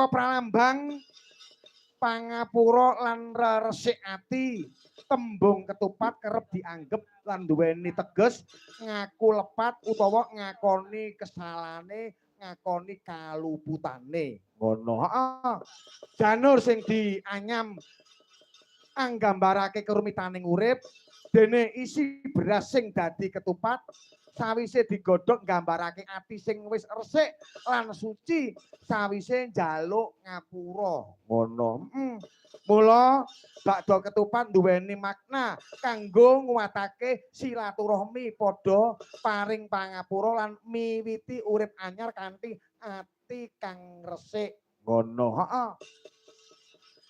minangka pralambang pangapura lan resik ati. Tembung ketupat kerep dianggep lan duweni teges ngaku lepat utawa ngakoni kesalane, ngakoni kaluputane. Ngono. Heeh. Janur sing dianyam anggambarake kerumitaning urip dene isi beras sing dadi ketupat sawise digodhog nggambarake ati sing wis resik lan suci sawise njaluk ngapura. Ngono. Mula bakda ketupat duweni makna kanggo nguwatake silaturahmi padha paring pangapura lan miwiti urip anyar kanthi ati kang resik. Ngono. Heeh.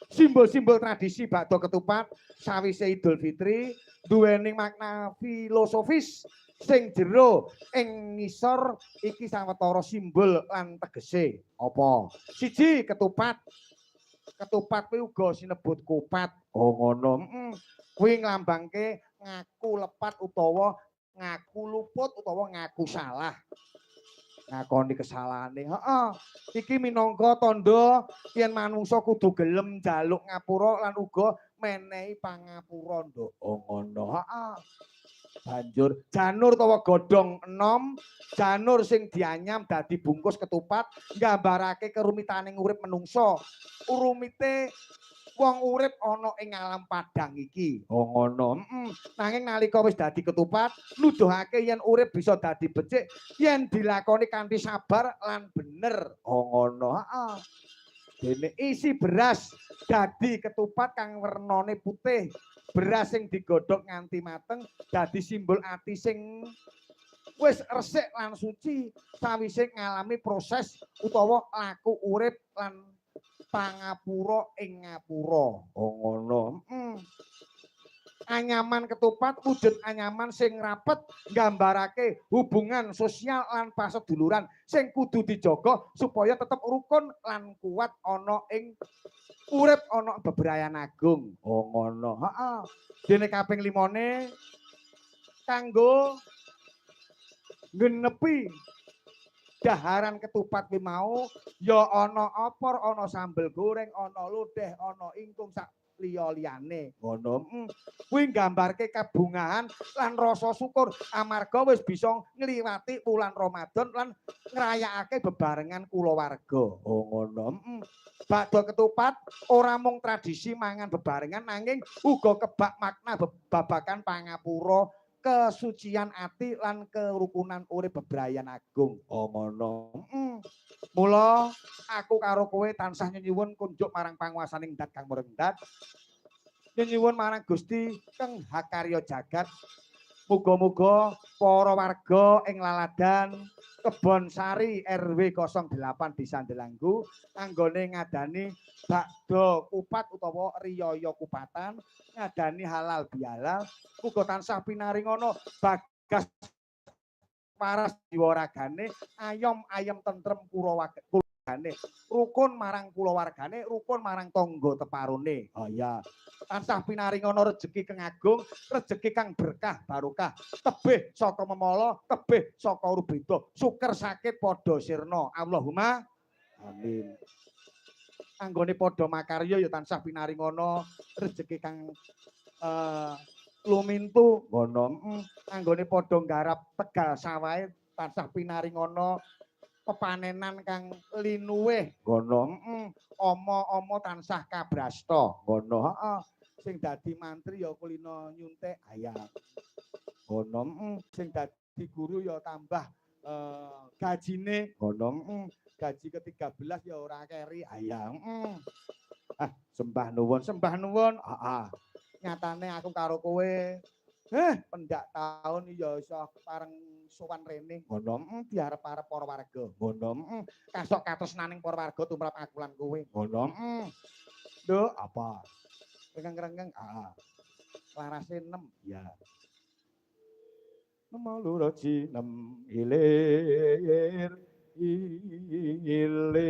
Simbol-simbol tradisi bakda ketupat sawise Idul Fitri duweni makna filosofis sing jero ing ngisor iki sawetara simbol lan tegese. Apa? Siji ketupat. Ketupat kuwi uga sinebut kupat. Oh ngono. Kuwi nglambangke ngaku lepat utawa ngaku luput utawa ngaku salah. Ngakoni kesalahane. Heeh. Iki minangka tandha yen manungsa kudu gelem njaluk ngapura lan uga menehi pangapura, Nduk. Oh ngono. Heeh. Banjur janur utawa godhong enom, janur sing dianyam dadi bungkus ketupat nggambarake kerumitaning urip menungsa. Urumite wong urip ana ing alam padang iki. Oh ngono. Nanging nalika wis dadi ketupat, nuduhake yen urip bisa dadi becik yen dilakoni kanthi sabar lan bener. Oh ngono. Heeh. Dene isi beras dadi ketupat kang wernane putih. Beras sing digodhog nganti mateng dadi simbol ati sing wis resik lan suci sawise ngalami proses utawa laku urip lan pangapura ing ngapura. Oh ngono. Anyaman ketupat wujud anyaman sing rapet nggambarake hubungan sosial lan paseduluran sing kudu dijaga supaya tetep rukun lan kuat ana ing urip ana bebrayan agung. Oh ngono. Heeh. Dene kaping 5ne kanggo ngenepi daharan ketupat kuwi mau ya ana opor, ana sambel goreng, ana lodeh, ana ingkung sak liya-liyane. Ngono. Kuwi nggambarke kabungahan lan rasa syukur amarga wis bisa ngliwati wulan Ramadan lan ngrayakake bebarengan kulawarga. Oh ngono. Bakda ketupat ora mung tradisi mangan bebarengan nanging uga kebak makna babagan pangapura, kesucian ati lan kerukunan urip bebrayan agung. Oh ngono. Mula aku karo kowe tansah nyuwun kunjuk marang panguwasaning dat kang murengdat. Nyuwun marang Gusti Kang Hakarya Jagat. Muga-muga para warga ing Laladan Kebon Sari RW 08 Desa Delanggu anggone ngadani bakda kupat utawa riyaya kupatan, ngadani halal bihalal, muga tansah pinaringana bagas waras diwaragane, ayom-ayem tentrem kulawargane, rukun marang kulawargane, rukun marang tangga teparone. Oh iya. Tansah pinaringana rejeki kang agung, rejeki kang berkah barokah, tebih saka memala, tebih saka rubeda, suker sakit padha sirna. Allahumma amin. Anggone padha makarya ya tansah pinaringana rejeki kang lumintu ngono. Anggone padha nggarap tegal sawahe tansah pinaringana pepanenan kang linuwih ngono. Ama-ama tansah kabrasta ngono. Heeh. Sing dadi mantri ya kulina nyuntik ayam. Ngono. Sing dadi guru ya tambah gajine ngono. Gaji ke-13 ya ora keri ayam. Sembah nuwun. Heeh. Nyatane aku karo kowe pendak taun ya iso pareng sowan rene ngono. Diarep-arep para warga ngono. Kasok katresnaning para warga tumrap aku lan kowe ngono. Nduk apa? Rengeng-rengeng. Larase 6 ya. Nemoluro cinem ilir ilir.